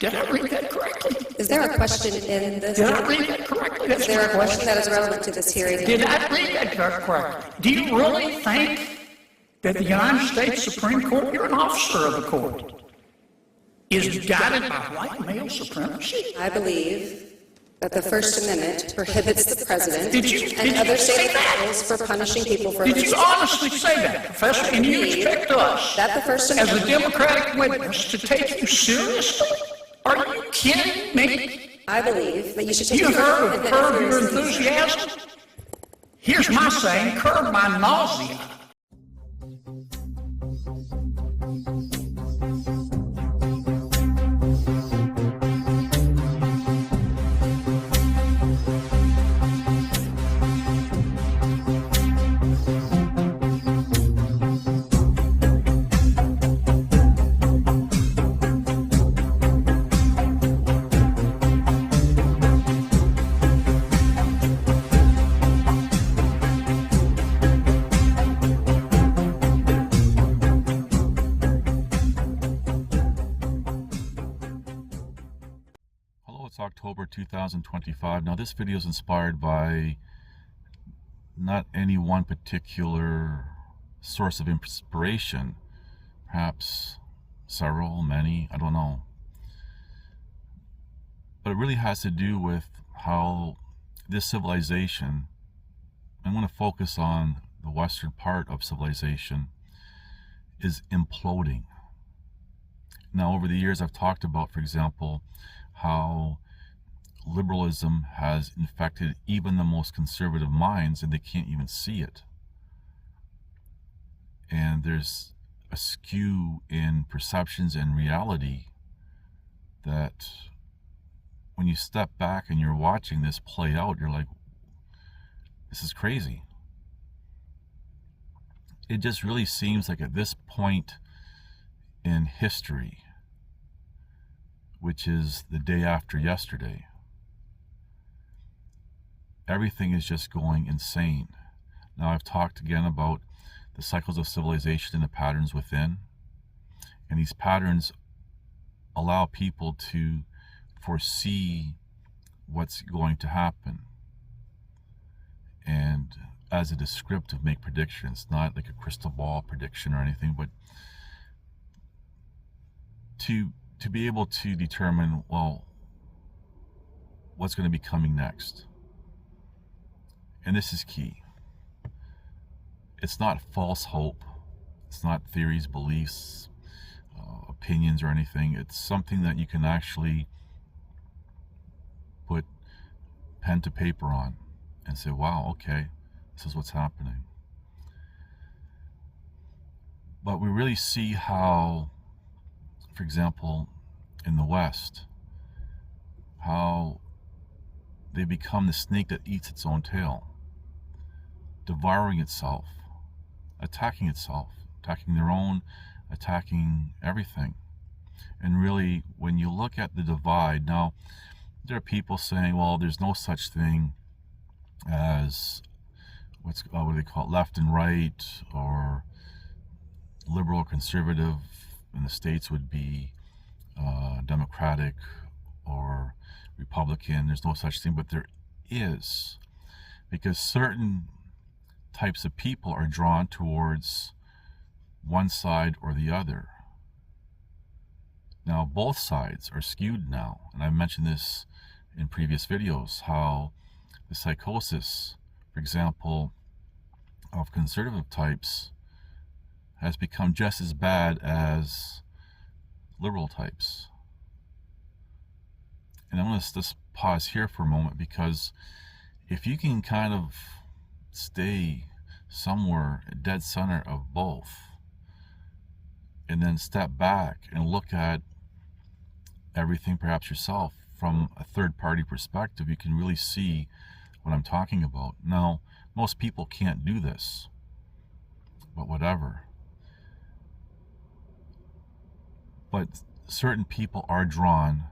Did I read that correctly? Is there a question in this? Did I read that correctly? Is there a question that is relevant to this hearing? Did I read that correctly? Do you really think that the United States Supreme Court, you're an officer of the court, is guided by white male supremacy? I believe that the First Amendment prohibits the president and other say state that? officials for punishing people for Did you honestly say that, Professor? And you expect us, that the First as Amendment, a Democratic witness, to take you seriously? Are you kidding me? I believe that you should take You the First heard of Amendment curb your seriously. enthusiasm? Here's my saying, curb my nausea. It's October 2025. Now this video is inspired by not any one particular source of inspiration, perhaps several, many, I don't know. But it really has to do with how this civilization, I'm going to focus on the western part of civilization, is imploding. Now over the years I've talked about, for example, how liberalism has infected even the most conservative minds and they can't even see it. And there's a skew in perceptions and reality that when you step back and you're watching this play out, you're like, this is crazy. It just really seems like at this point in history, which is the day after yesterday, everything is just going insane. Now I've talked again about the cycles of civilization and the patterns within, and these patterns allow people to foresee what's going to happen, and as a descriptive make predictions, not like a crystal ball prediction or anything, but to be able to determine, well, what's going to be coming next. And this is key. It's not false hope. It's not theories, beliefs, opinions or anything. It's something that you can actually put pen to paper on and say, wow, okay, this is what's happening. But we really see how, for example, in the West, how they become the snake that eats its own tail, devouring itself, attacking their own, attacking everything. And really, when you look at the divide, now there are people saying, well, there's no such thing as what do they call it, left and right, or liberal or conservative. In the States would be Democratic or Republican. There's no such thing, but there is, because certain types of people are drawn towards one side or the other. Now both sides are skewed now, and I've mentioned this in previous videos, how the psychosis, for example, of conservative types has become just as bad as liberal types. And I'm going to just pause here for a moment, because if you can kind of stay somewhere dead center of both and then step back and look at everything perhaps yourself from a third-party perspective, you can really see what I'm talking about. Now, most people can't do this, but whatever. But certain people are drawn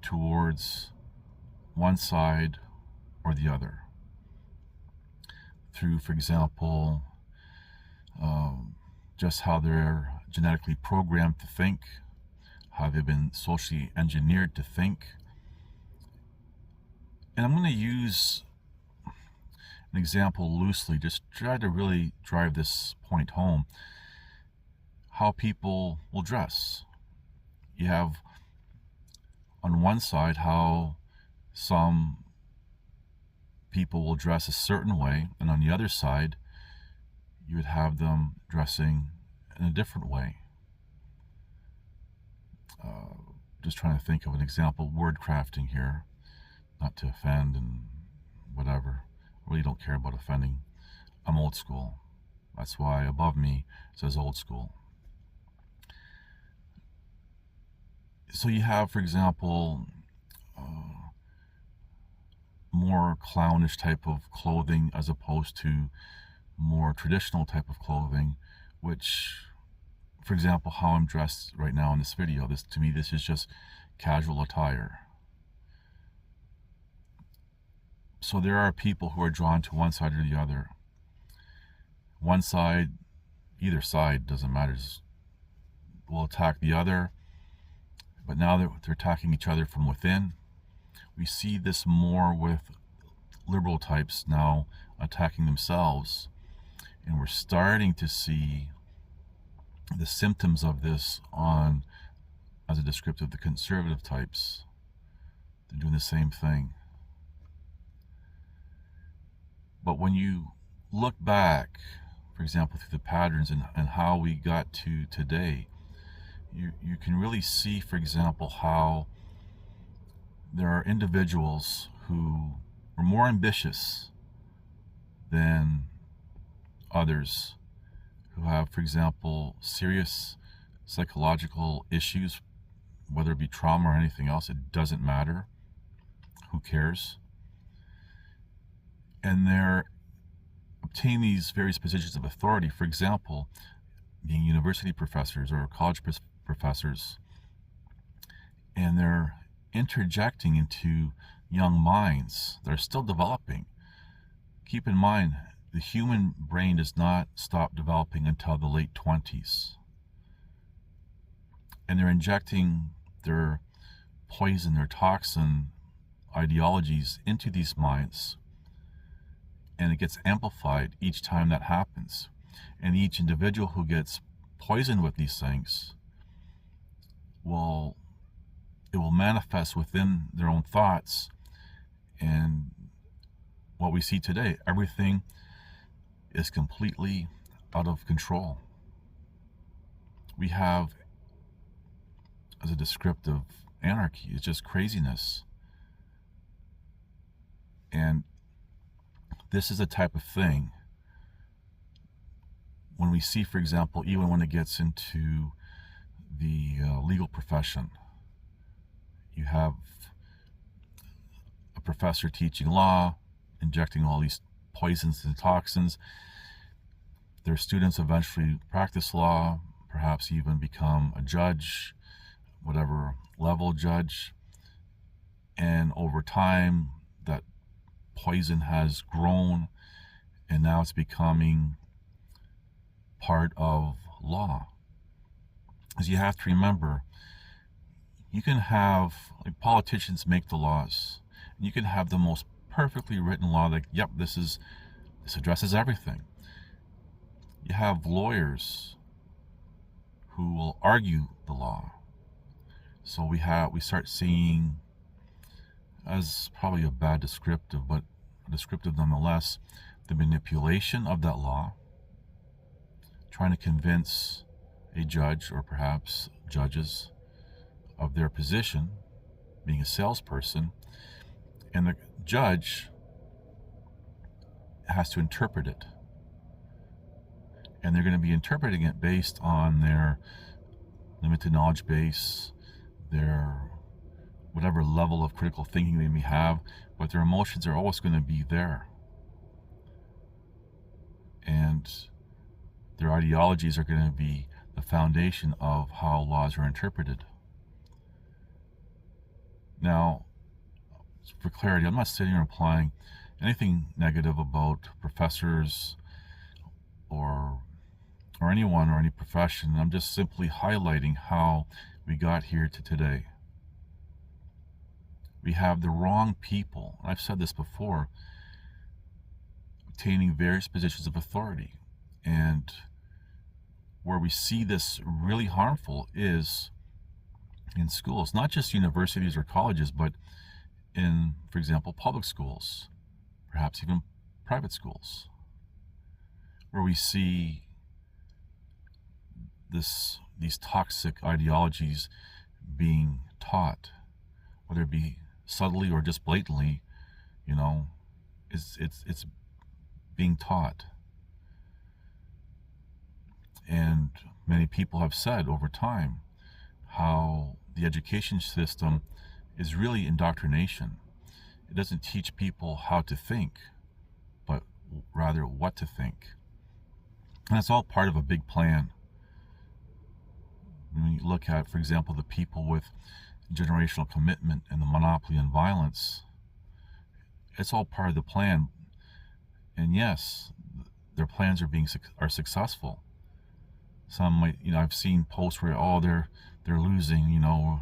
towards one side or the other through, for example, just how they're genetically programmed to think, how they've been socially engineered to think. And I'm going to use an example loosely, just try to really drive this point home. How people will dress. You have on one side how some people will dress a certain way, and on the other side you would have them dressing in a different way. Just trying to think of an example, word crafting here, not to offend and whatever. I really don't care about offending. I'm old school. That's why above me says old school. So you have, for example, more clownish type of clothing as opposed to more traditional type of clothing, which, for example, how I'm dressed right now in this video, to me this is just casual attire. So there are people who are drawn to one side or the other. One side, either side, doesn't matter, will attack the other, but now they're attacking each other from within. We see this more with liberal types now attacking themselves, and we're starting to see the symptoms of this as a descriptive of the conservative types. They're doing the same thing. But when you look back, for example, through the patterns and how we got to today, you can really see, for example, how there are individuals who are more ambitious than others, who have, for example, serious psychological issues, whether it be trauma or anything else. It doesn't matter. Who cares? And they're obtaining these various positions of authority, for example, being university professors or college professors, and they're interjecting into young minds that are still developing. Keep in mind, the human brain does not stop developing until the late 20s. And they're injecting their poison, their toxin ideologies into these minds, and it gets amplified each time that happens. And each individual who gets poisoned with these things will manifest within their own thoughts. And what we see today, everything is completely out of control. We have, as a descriptive, anarchy. It's just craziness. And this is a type of thing when we see, for example, even when it gets into the legal profession, you have a professor teaching law, injecting all these poisons and toxins. Their students eventually practice law, perhaps even become a judge, whatever level judge, and over time that poison has grown, and now it's becoming part of law. As you have to remember, you can have, like, politicians make the laws, and you can have the most perfectly written law, like, yep, this addresses everything. You have lawyers who will argue the law. So we start seeing, as probably a bad descriptive, but a descriptive nonetheless, the manipulation of that law, trying to convince a judge or perhaps judges of their position, being a salesperson, and the judge has to interpret it. And they're going to be interpreting it based on their limited knowledge base, their whatever level of critical thinking they may have, but their emotions are always going to be there. And their ideologies are going to be the foundation of how laws are interpreted. Now, for clarity, I'm not sitting here implying anything negative about professors or anyone or any profession. I'm just simply highlighting how we got here to today. We have the wrong people, and I've said this before, obtaining various positions of authority. And where we see this really harmful is in schools, not just universities or colleges, but in, for example, public schools, perhaps even private schools, where we see these toxic ideologies being taught, whether it be subtly or just blatantly, you know, it's being taught. And many people have said over time how the education system is really indoctrination. It doesn't teach people how to think, but rather what to think. And it's all part of a big plan. When you look at, for example, the people with generational commitment and the monopoly on violence, it's all part of the plan. And yes, their plans are successful. Some might, you know, I've seen posts where, oh, they're losing, you know,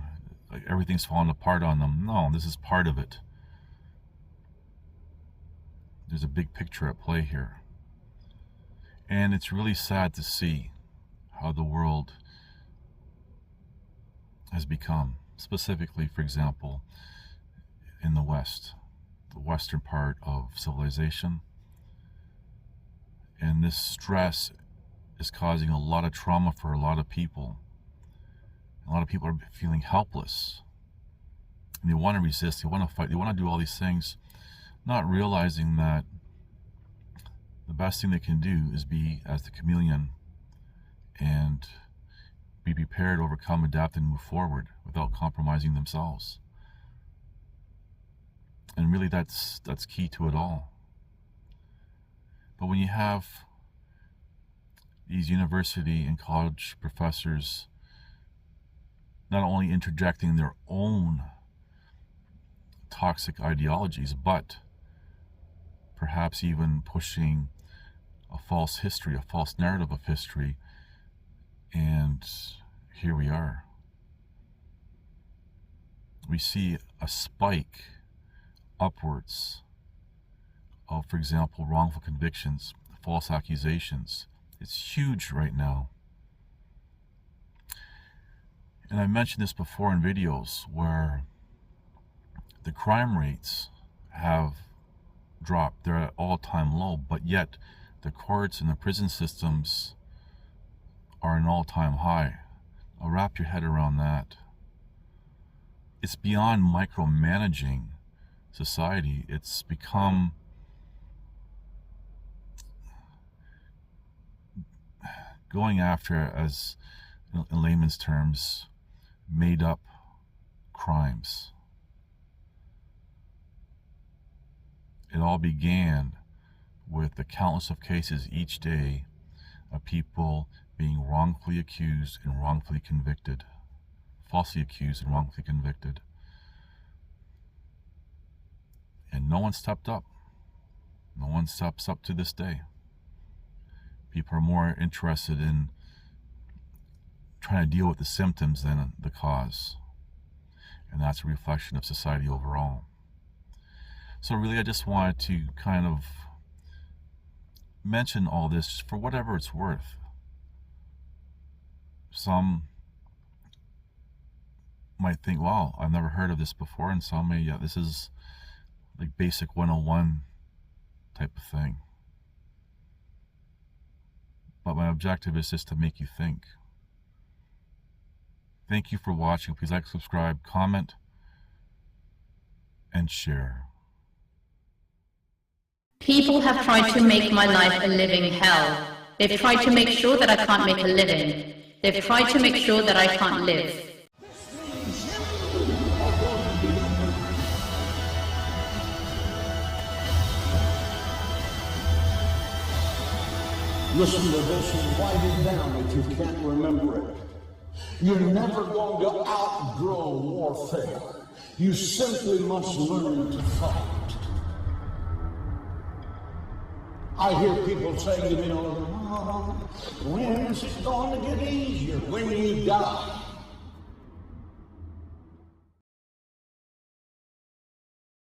like everything's falling apart on them. No, this is part of it. There's a big picture at play here. And it's really sad to see how the world has become, specifically, for example, in the West, the western part of civilization. And this stress is causing a lot of trauma for a lot of people. A lot of people are feeling helpless. And they want to resist, they want to fight, they want to do all these things, not realizing that the best thing they can do is be as the chameleon and be prepared to overcome, adapt, and move forward without compromising themselves. And really that's key to it all. But when you have these university and college professors not only interjecting their own toxic ideologies, but perhaps even pushing a false history, a false narrative of history, and here we are. We see a spike upwards of, for example, wrongful convictions, false accusations. It's huge right now. And I mentioned this before in videos where the crime rates have dropped. They're at all-time low, but yet the courts and the prison systems are an all-time high. Now wrap your head around that. It's beyond micromanaging society. It's become going after, as in layman's terms, made up crimes. It all began with the countless of cases each day of people being wrongfully accused and wrongfully convicted, falsely accused and wrongfully convicted. And no one stepped up. No one steps up to this day. People are more interested in trying to deal with the symptoms than the cause. And that's a reflection of society overall. So really, I just wanted to kind of mention all this for whatever it's worth. Some might think, wow, I've never heard of this before, and some may, yeah, this is like basic 101 type of thing. But my objective is just to make you think. Thank you for watching. Please like, subscribe, comment, and share. People have tried to make my life a living hell. They've tried to make sure that I can't make a living. They've tried to make sure that I can't live. Listen to this and write it down if you can't remember it. You're never going to outgrow warfare. You simply must learn to fight. I hear people saying to me, oh, when is it going to get easier? When you die.